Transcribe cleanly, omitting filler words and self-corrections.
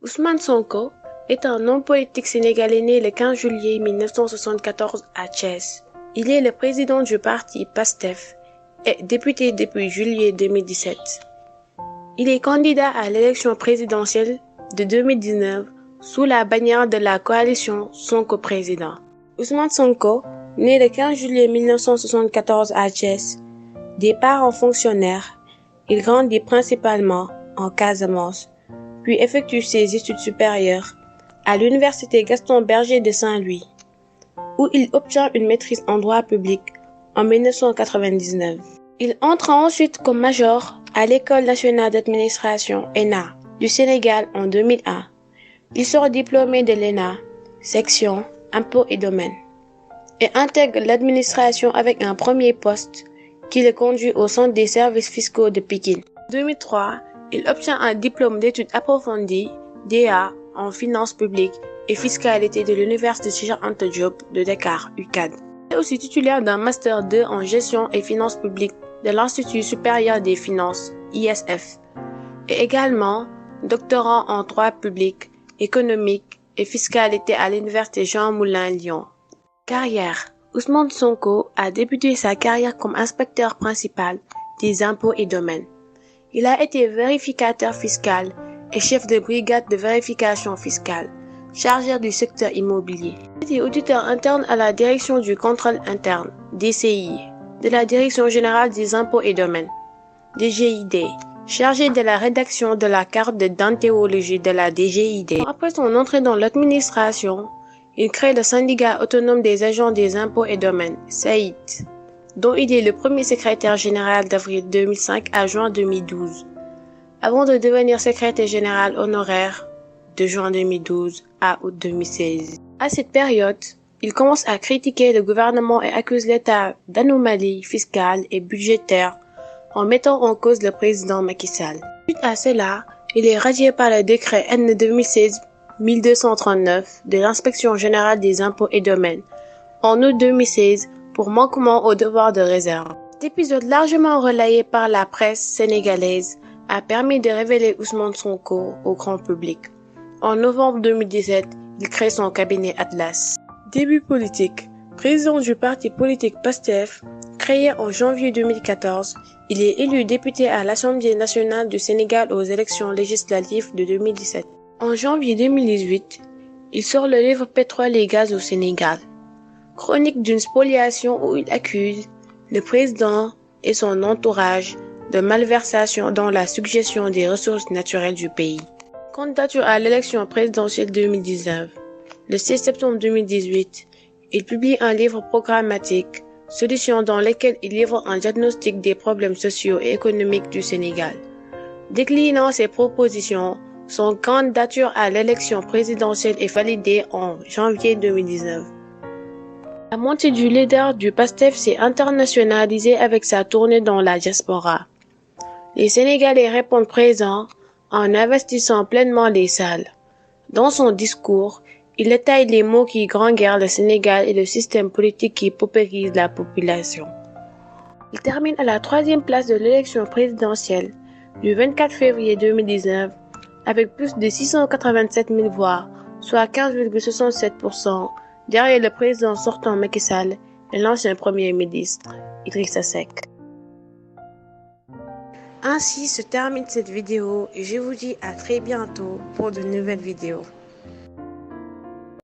Ousmane Sonko est un homme politique sénégalais né le 15 juillet 1974 à Thiès. Il est le président du parti PASTEF et député depuis juillet 2017. Il est candidat à l'élection présidentielle de 2019 sous la bannière de la coalition Sonko Président. Ousmane Sonko, né le 15 juillet 1974 à Thiès, des parents fonctionnaires, il grandit principalement en Casamance, puis effectue ses études supérieures à l'université Gaston Berger de Saint-Louis, où il obtient une maîtrise en droit public en 1999. Il entre ensuite comme major à l'École nationale d'administration ENA du Sénégal en 2001. Il sort diplômé de l'ENA, section Impôts et Domaines, et intègre l'administration avec un premier poste qui le conduit au Centre des services fiscaux de Pikine. En 2003, il obtient un diplôme d'études approfondies DA en finances publiques et fiscalité de l'Université Cheikh Anta Diop de Dakar, UCAD. Il est aussi titulaire d'un Master 2 en gestion et finances publiques de l'Institut supérieur des finances, ISF, et également doctorant en droit public, économique et fiscalité à l'Université Jean Moulin Lyon. Carrière. Ousmane Sonko a débuté sa carrière comme inspecteur principal des impôts et domaines. Il a été vérificateur fiscal et chef de brigade de vérification fiscale, chargé du secteur immobilier. Il a été auditeur interne à la direction du contrôle interne, DCI, de la Direction générale des impôts et domaines, DGID, chargé de la rédaction de la carte de déontologie de la DGID. Après son entrée dans l'administration, il crée le syndicat autonome des agents des impôts et domaines, SAID, dont il est le premier secrétaire général d'avril 2005 à juin 2012, avant de devenir secrétaire général honoraire de juin 2012 à août 2016. À cette période, il commence à critiquer le gouvernement et accuse l'État d'anomalies fiscales et budgétaires en mettant en cause le président Macky Sall. Suite à cela, il est radié par le décret N 2016-1239 de l'Inspection générale des impôts et domaines en août 2016 pour manquement au devoir de réserve. Cet épisode largement relayé par la presse sénégalaise a permis de révéler Ousmane Sonko au grand public. En novembre 2017, il crée son cabinet Atlas. Début politique. Président du parti politique PASTEF, créé en janvier 2014, il est élu député à l'Assemblée nationale du Sénégal aux élections législatives de 2017. En janvier 2018, il sort le livre Pétrole et gaz au Sénégal, chronique d'une spoliation où il accuse le président et son entourage de malversation dans la suggestion des ressources naturelles du pays. Candidature à l'élection présidentielle 2019. Le 6 septembre 2018, il publie un livre programmatique, Solutions, dans lequel il livre un diagnostic des problèmes sociaux et économiques du Sénégal. Déclinant ses propositions, son candidature à l'élection présidentielle est validée en janvier 2019. La montée du leader du PASTEF s'est internationalisée avec sa tournée dans la diaspora. Les Sénégalais répondent présents en investissant pleinement les salles. Dans son discours, il détaille les maux qui gangrènent le Sénégal et le système politique qui paupérise la population. Il termine à la 3e place de l'élection présidentielle du 24 février 2019 avec plus de 687 000 voix, soit 15,67%, derrière le président sortant Macky Sall et l'ancien premier ministre Idrissa Seck. Ainsi se termine cette vidéo et je vous dis à très bientôt pour de nouvelles vidéos.